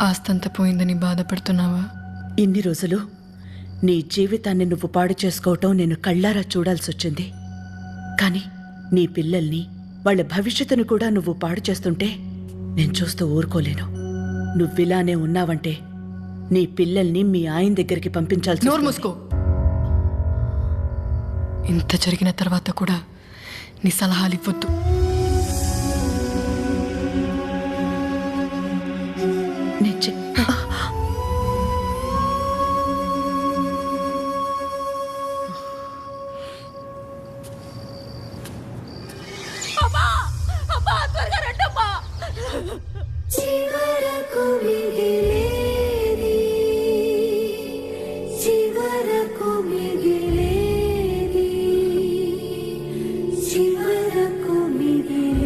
ఆస్తంతా పోయిందని బాధపడుతున్నావా? ఇన్ని రోజులు నీ జీవితాన్ని నువ్వు పాడు చేసుకోవటం నేను కళ్ళారా చూడాల్సొచ్చింది. కానీ నీ పిల్లల్ని, వాళ్ళ భవిష్యత్తును కూడా నువ్వు పాడు చేస్తుంటే నేను చూస్తూ ఊరుకోలేను. నువ్విలానే ఉన్నావంటే నీ పిల్లల్ని మీ ఆయన దగ్గరికి పంపించాల్సి. నోరు మూసుకో. ఇంత జరిగిన తర్వాత కూడా నీ సలహాలు ఇవ్వద్దు. చివరకు మిగిలి